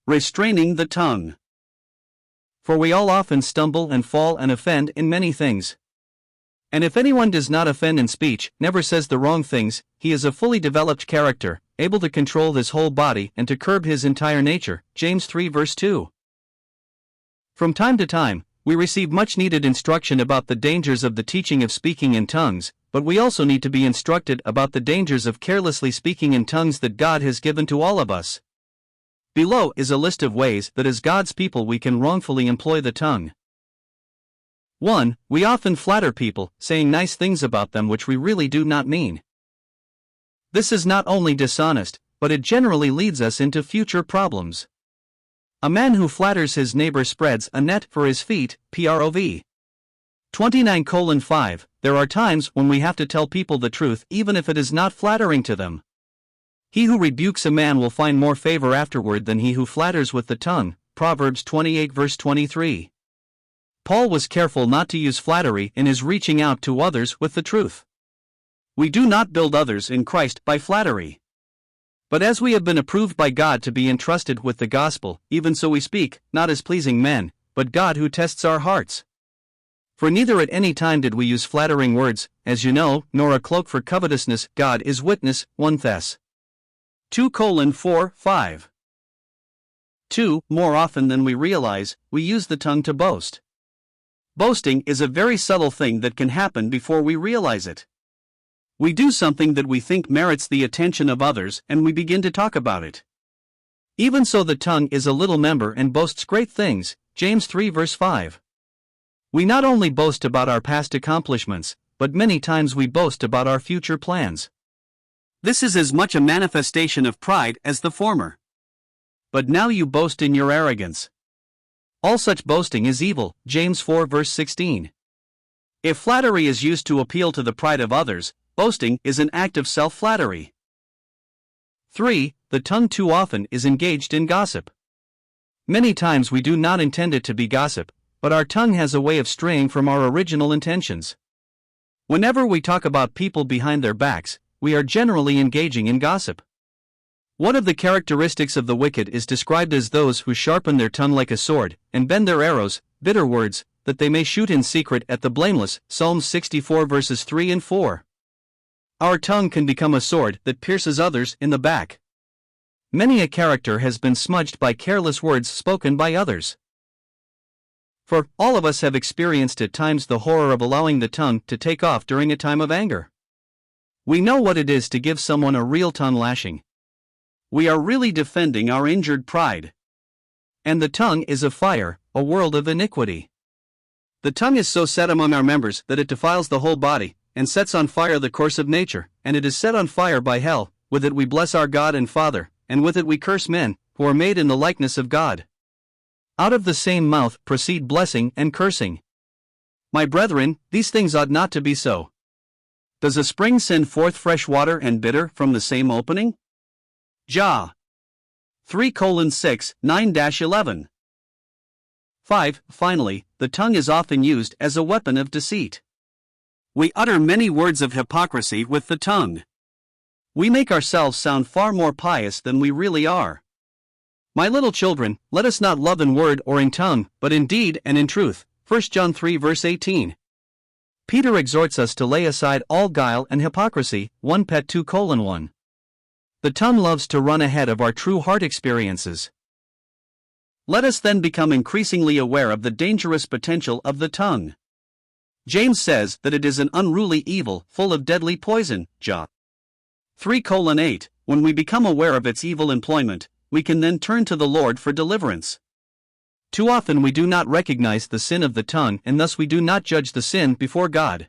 Restraining the tongue. For we all often stumble and fall and offend in many things. And if anyone does not offend in speech, never says the wrong things, he is a fully developed character, able to control his whole body and to curb his entire nature. James 3 verse 2. From time to time, we receive much needed instruction about the dangers of the teaching of speaking in tongues, but we also need to be instructed about the dangers of carelessly speaking in tongues that God has given to all of us. Below is a list of ways that as God's people we can wrongfully employ the tongue. 1. We often flatter people, saying nice things about them which we really do not mean. This is not only dishonest, but it generally leads us into future problems. A man who flatters his neighbor spreads a net for his feet. Prov. 29:5. There are times when we have to tell people the truth even if it is not flattering to them. He who rebukes a man will find more favor afterward than he who flatters with the tongue. Proverbs 28 verse 23. Paul was careful not to use flattery in his reaching out to others with the truth. We do not build others in Christ by flattery. But as we have been approved by God to be entrusted with the gospel, even so we speak, not as pleasing men, but God who tests our hearts. For neither at any time did we use flattering words, as you know, nor a cloak for covetousness. God is witness. 1 Thess. 2:4-5. 2. More often than we realize, we use the tongue to boast. Boasting is a very subtle thing that can happen before we realize it. We do something that we think merits the attention of others and we begin to talk about it. Even so, the tongue is a little member and boasts great things. James 3 verse 5. We not only boast about our past accomplishments, but many times we boast about our future plans. This is as much a manifestation of pride as the former. But now you boast in your arrogance. All such boasting is evil. James 4 verse 16. If flattery is used to appeal to the pride of others, boasting is an act of self-flattery. 3. The tongue too often is engaged in gossip. Many times we do not intend it to be gossip, but our tongue has a way of straying from our original intentions. Whenever we talk about people behind their backs, we are generally engaging in gossip. One of the characteristics of the wicked is described as those who sharpen their tongue like a sword, and bend their arrows, bitter words, that they may shoot in secret at the blameless. Psalms 64 verses 3 and 4. Our tongue can become a sword that pierces others in the back. Many a character has been smudged by careless words spoken by others. For all of us have experienced at times the horror of allowing the tongue to take off during a time of anger. We know what it is to give someone a real tongue lashing. We are really defending our injured pride. And the tongue is a fire, a world of iniquity. The tongue is so set among our members that it defiles the whole body, and sets on fire the course of nature, and it is set on fire by hell. With it we bless our God and Father, and with it we curse men, who are made in the likeness of God. Out of the same mouth proceed blessing and cursing. My brethren, these things ought not to be so. Does a spring send forth fresh water and bitter from the same opening? Jah. 3:6, 9-11. 5. Finally, the tongue is often used as a weapon of deceit. We utter many words of hypocrisy with the tongue. We make ourselves sound far more pious than we really are. My little children, let us not love in word or in tongue, but in deed and in truth. 1 John 3 verse 18. Peter exhorts us to lay aside all guile and hypocrisy. 1 Pet 2:1. The tongue loves to run ahead of our true heart experiences. Let us then become increasingly aware of the dangerous potential of the tongue. James says that it is an unruly evil, full of deadly poison. Jah. 3:8. When we become aware of its evil employment, we can then turn to the Lord for deliverance. Too often we do not recognize the sin of the tongue, and thus we do not judge the sin before God.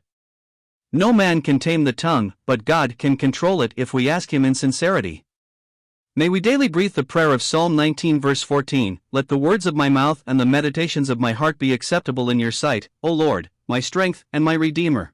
No man can tame the tongue, but God can control it if we ask Him in sincerity. May we daily breathe the prayer of Psalm 19 verse 14, "Let the words of my mouth and the meditations of my heart be acceptable in your sight, O Lord, my strength and my Redeemer."